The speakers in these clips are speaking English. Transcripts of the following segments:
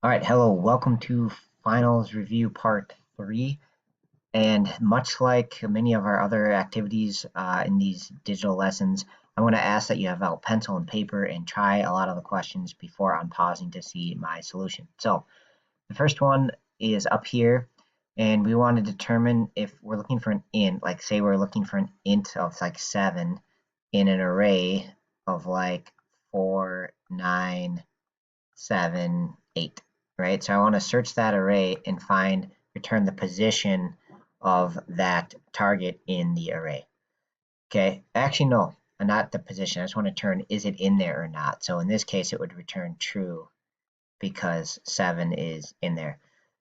All right, hello, welcome to finals review part 3. And much like many of our other activities in these digital lessons, I want to ask that you have out pencil and paper and try a lot of the questions before unpausing to see my solution. So the first one is up here, and we want to determine if we're looking for an int, like say we're looking for an int of like 7 in an array of like 4, 9, 7, 8, right? So I want to search that array and return the position of that target in the array. Okay, actually, no, not the position. I just want to turn, is it in there or not? So in this case, it would return true because 7 is in there.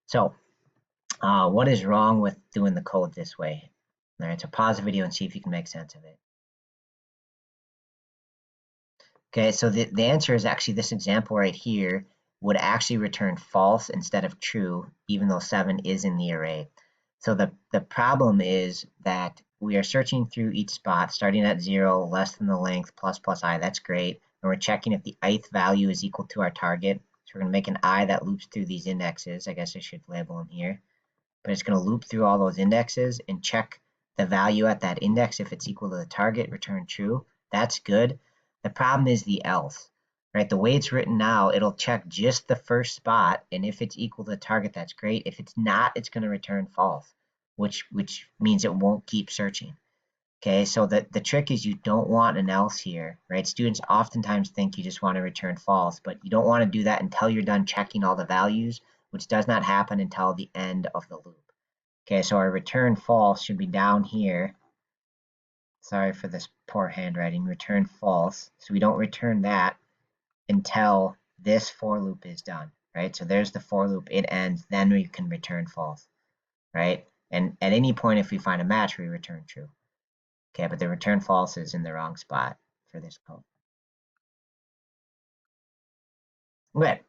So what is wrong with doing the code this way? All right, so pause the video and see if you can make sense of it. Okay, so the answer is actually this example right here would actually return false instead of true, even though 7 is in the array. So the problem is that we are searching through each spot, starting at 0, less than the length, plus plus I, that's great. And we're checking if the ith value is equal to our target. So we're going to make an I that loops through these indexes. I guess I should label them here. But it's going to loop through all those indexes and check the value at that index. If it's equal to the target, return true. That's good. The problem is the else, right? The way it's written now, it'll check just the first spot, and if it's equal to the target, that's great. If it's not, it's going to return false, which means it won't keep searching. Okay, so the trick is you don't want an else here, right? Students oftentimes think you just want to return false, but you don't want to do that until you're done checking all the values, which does not happen until the end of the loop. Okay, so our return false should be down here. Sorry for this poor handwriting, return false. So we don't return that until this for loop is done, right? So there's the for loop, it ends, then we can return false, right? And at any point, if we find a match, we return true. Okay, but the return false is in the wrong spot for this code. Okay,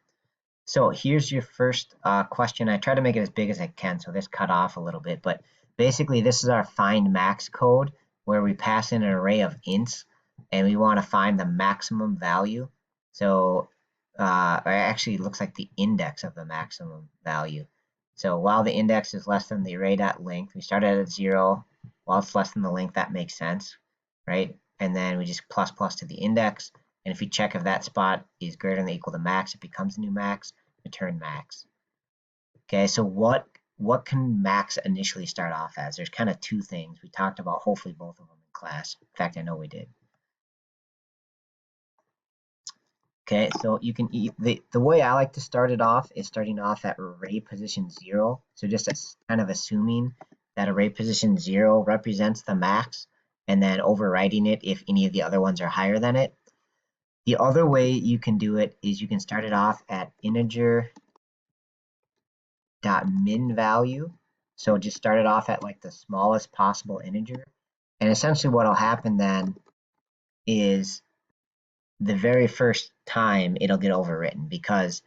so here's your first question. I try to make it as big as I can, so this cut off a little bit, but basically this is our find max code where we pass in an array of ints and we want to find the maximum value. So or actually it looks like the index of the maximum value. So while the index is less than the array.length, we started at 0. While it's less than the length, that makes sense, right? And then we just plus plus to the index. And if we check if that spot is greater than or equal to max, it becomes a new max, return max. Okay, so what can max initially start off as? There's kind of two things. We talked about hopefully both of them in class. In fact, I know we did. Okay, so you can the way I like to start it off is starting off at array position 0. So just kind of assuming that array position 0 represents the max and then overwriting it if any of the other ones are higher than it. The other way you can do it is you can start it off at integer dot min value. So just start it off at like the smallest possible integer. And essentially what'll happen then is the very first time it'll get overwritten because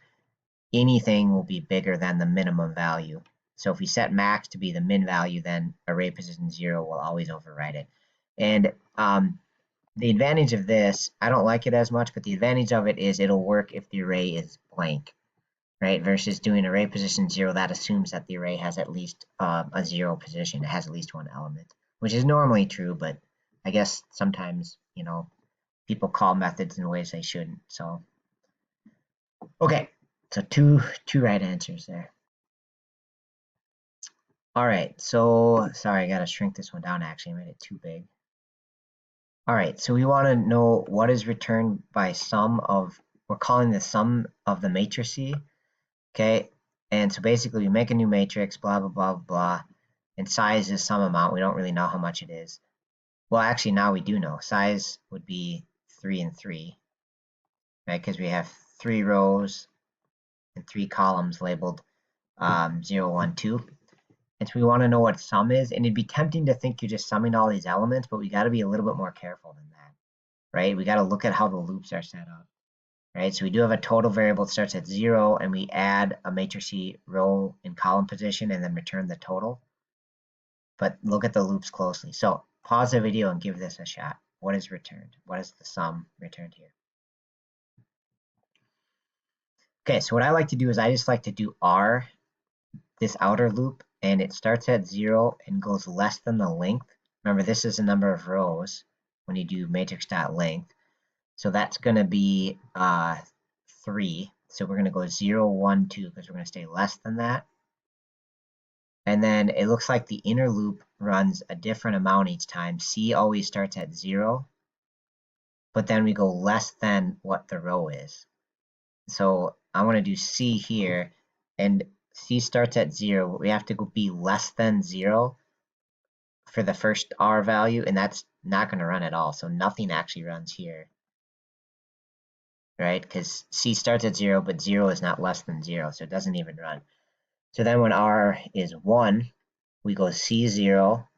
anything will be bigger than the minimum value. So if we set max to be the min value, then array position 0 will always overwrite it. And the advantage of this, I don't like it as much, but the advantage of it is it'll work if the array is blank, right? Versus doing array position 0, that assumes that the array has at least a 0 position. It has at least one element, which is normally true, but I guess sometimes, people call methods in ways they shouldn't. So, okay, so two right answers there. All right, so sorry, I gotta shrink this one down. Actually, I made it too big. All right, so we want to know what is returned by sum of, we're calling the sum of the matrices, okay? And so basically we make a new matrix, blah, blah, blah, blah, and size is some amount. We don't really know how much it is. Well, actually now we do know. Size would be 3 and 3, right? Because we have 3 rows and 3 columns labeled 0, 1, 2. And so we want to know what sum is, and it'd be tempting to think you're just summing all these elements, but we got to be a little bit more careful than that, right? We got to look at how the loops are set up, right? So we do have a total variable that starts at 0, and we add a matrix row and column position and then return the total. But look at the loops closely. So pause the video and give this a shot. What is returned? What is the sum returned here? Okay, so what I like to do is I just like to do R, this outer loop, and it starts at 0 and goes less than the length. Remember, this is the number of rows when you do matrix.length. So that's going to be 3. So we're going to go 0, 1, 2 because we're going to stay less than that. And then it looks like the inner loop runs a different amount each time. C always starts at 0, but then we go less than what the row is. So I want to do C here, and C starts at 0. We have to be less than 0 for the first R value, and that's not going to run at all. So nothing actually runs here, right? Because C starts at 0, but 0 is not less than 0, so it doesn't even run. So then when R is 1, we go C0, all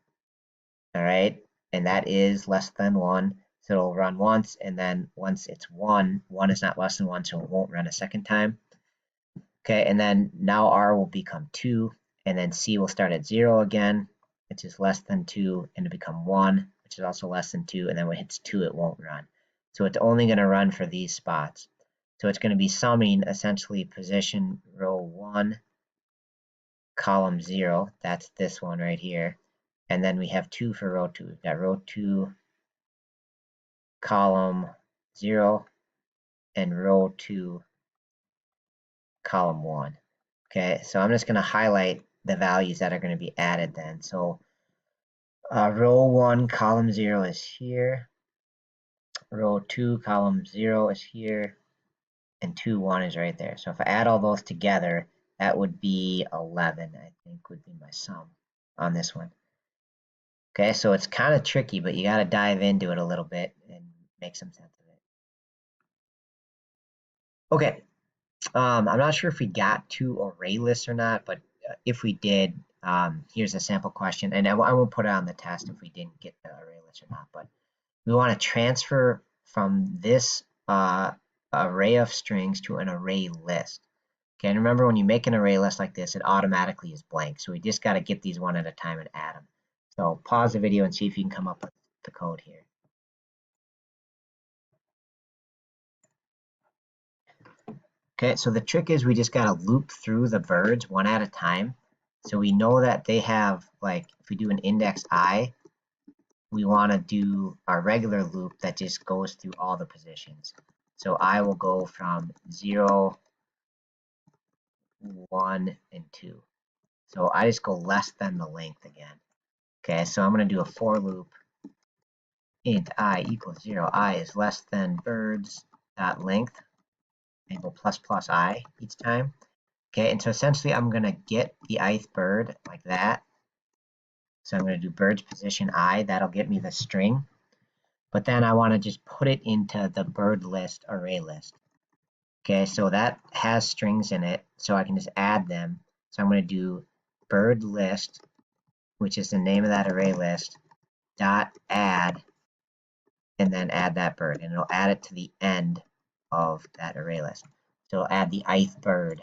right? And that is less than 1. So it'll run once, and then once it's 1, 1 is not less than 1, so it won't run a second time. Okay, and then now R will become 2, and then C will start at 0 again, which is less than 2, and to become 1, which is also less than 2, and then when it hits 2, it won't run. So it's only going to run for these spots. So it's going to be summing essentially position row 1, column 0, that's this one right here, and then we have 2 for row 2. We've got row 2, column 0, and row 2, column 1. Okay, so I'm just going to highlight the values that are going to be added then. So row 1, column 0 is here. Row 2, column 0 is here. And 2, 1 is right there. So if I add all those together, that would be 11, I think would be my sum on this one. Okay, so it's kind of tricky, but you got to dive into it a little bit and make some sense of it. Okay, I'm not sure if we got to array lists or not, but if we did, here's a sample question, and I won't put it on the test if we didn't get the array list or not, but we want to transfer from this array of strings to an array list. Okay, and remember when you make an array list like this, it automatically is blank, so we just got to get these one at a time and add them. So pause the video and see if you can come up with the code here. Okay, so the trick is we just got to loop through the birds one at a time. So we know that they have, like, if we do an index I, we want to do our regular loop that just goes through all the positions. So I will go from 0, 1, and 2. So I just go less than the length again. Okay, so I'm going to do a for loop. Int I equals 0. I is less than birds dot length, and go plus plus I each time. Okay, and so essentially I'm going to get the ith bird like that. So I'm going to do bird's position I. That'll get me the string. But then I want to just put it into the bird list array list. Okay, so that has strings in it, so I can just add them. So I'm going to do bird list, which is the name of that array list, dot add, and then add that bird. And it'll add it to the end of that array list. So it'll add the ith bird,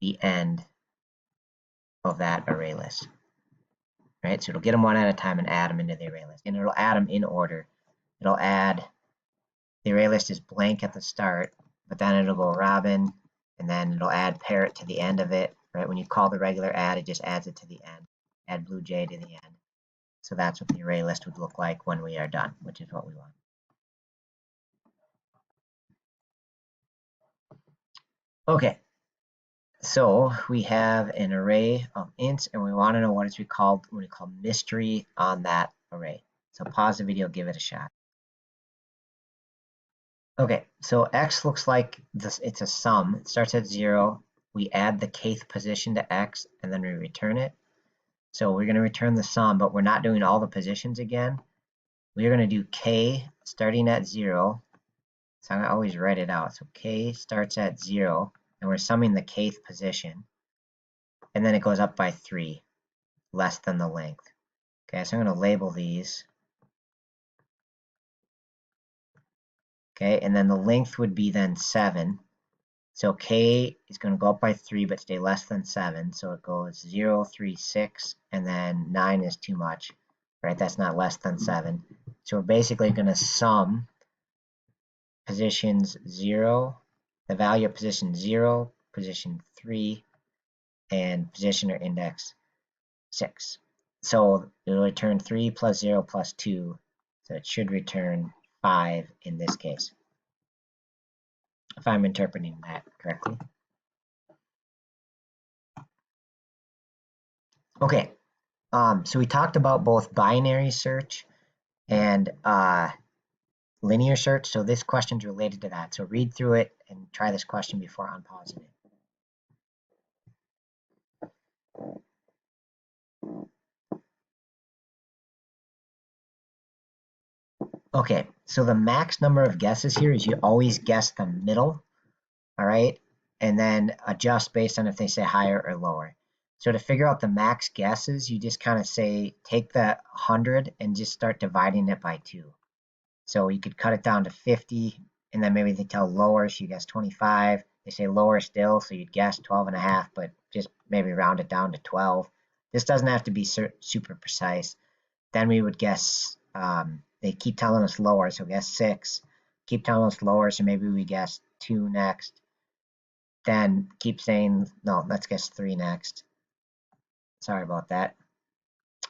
the end of that array list. Right, so it'll get them one at a time and add them into the array list. And it'll add them in order. It'll add, the array list is blank at the start, but then it'll go Robin, and then it'll add parrot to the end of it. Right, when you call the regular add, it just adds it to the end. Add blue jay to the end. So that's what the array list would look like when we are done, which is what we want. Okay, so we have an array of ints, and we want to know what we call mystery on that array. So pause the video, give it a shot. Okay, so x looks like this. It's a sum. It starts at 0. We add the kth position to x, and then we return it. So we're going to return the sum, but we're not doing all the positions again. We're going to do k starting at 0. So I'm going to always write it out. So k starts at 0, and we're summing the kth position. And then it goes up by 3, less than the length. Okay, so I'm going to label these. Okay, and then the length would be then 7. So k is going to go up by 3 but stay less than 7. So it goes 0, 3, 6, and then 9 is too much. Right, that's not less than 7. So we're basically going to sum positions 0, the value of position 0, position 3, and position or index 6. So it will return 3 plus 0 plus 2. So it should return 5 in this case, if I'm interpreting that correctly. Okay, so we talked about both binary search and linear search. So this question is related to that. So read through it and try this question before unpausing it. Okay, so the max number of guesses here is you always guess the middle, all right? And then adjust based on if they say higher or lower. So to figure out the max guesses, you just kind of say, take the 100 and just start dividing it by 2. So you could cut it down to 50, and then maybe they tell lower, so you guess 25. They say lower still, so you'd guess 12 and a half, but just maybe round it down to 12. This doesn't have to be super precise. Then we would guess, they keep telling us lower, so guess 6. Keep telling us lower, so maybe we guess 2 next. Then keep saying, no, let's guess 3 next. Sorry about that.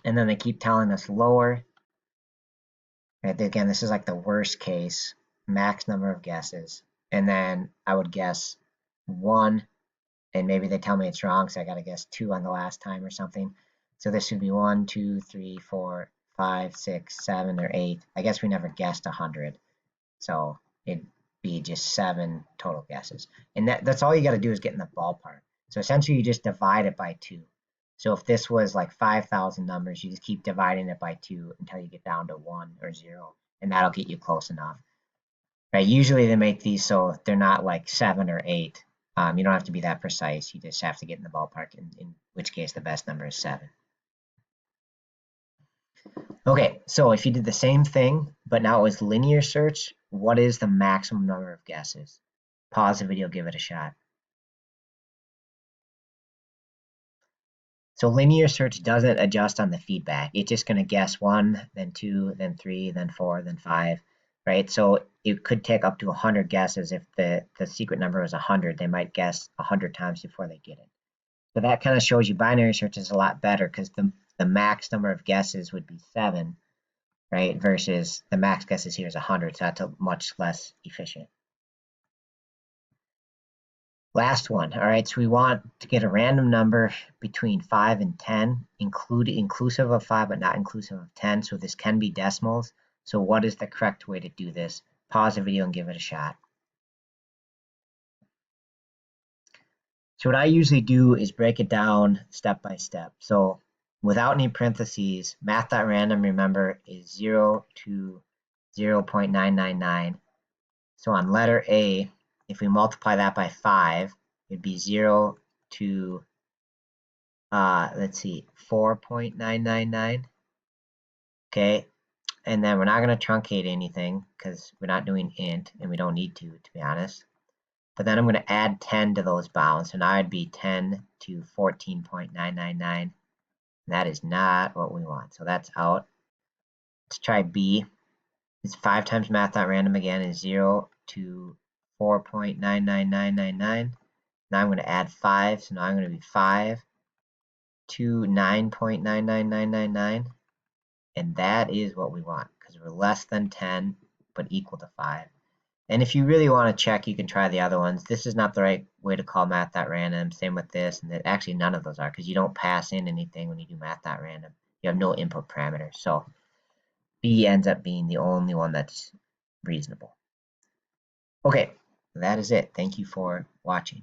And then they keep telling us lower. Right, again, this is like the worst case, max number of guesses. And then I would guess 1, and maybe they tell me it's wrong, so I got to guess 2 on the last time or something. So this would be 1, 2, 3, 4, 5, 6, 7, or 8. I guess we never guessed 100. So it'd be just 7 total guesses. And that's all you got to do is get in the ballpark. So essentially you just divide it by 2. So if this was like 5,000 numbers, you just keep dividing it by 2 until you get down to 1 or 0, and that'll get you close enough. Right? Usually they make these so they're not like 7 or 8. You don't have to be that precise. You just have to get in the ballpark, in which case the best number is 7. Okay, so if you did the same thing, but now it was linear search, what is the maximum number of guesses? Pause the video, give it a shot. So linear search doesn't adjust on the feedback. It's just going to guess 1, then 2, then 3, then 4, then 5, right? So it could take up to 100 guesses. If the secret number was 100, they might guess 100 times before they get it. So that kind of shows you binary search is a lot better because the max number of guesses would be 7, right? Versus the max guesses here is 100, so that's a much less efficient. Last one, all right, so we want to get a random number between 5 and 10, inclusive of 5 but not inclusive of 10, so this can be decimals. So what is the correct way to do this? Pause the video and give it a shot. So what I usually do is break it down step by step. So without any parentheses, math.random, remember, is 0 to 0.999. So on letter A, if we multiply that by 5, it'd be 0 to, let's see, 4.999. Okay, and then we're not going to truncate anything because we're not doing int, and we don't need to be honest. But then I'm going to add 10 to those bounds. So now it'd be 10 to 14.999. That is not what we want. So that's out. Let's try B. It's 5 times math.random again is 0 to 4.99999. Now I'm going to add 5. So now I'm going to be 5 to 9.99999. And that is what we want because we're less than 10 but equal to 5. And if you really want to check, you can try the other ones. This is not the right way to call math.random. Same with this. And actually, none of those are because you don't pass in anything when you do math.random. You have no input parameters. So B ends up being the only one that's reasonable. Okay, that is it. Thank you for watching.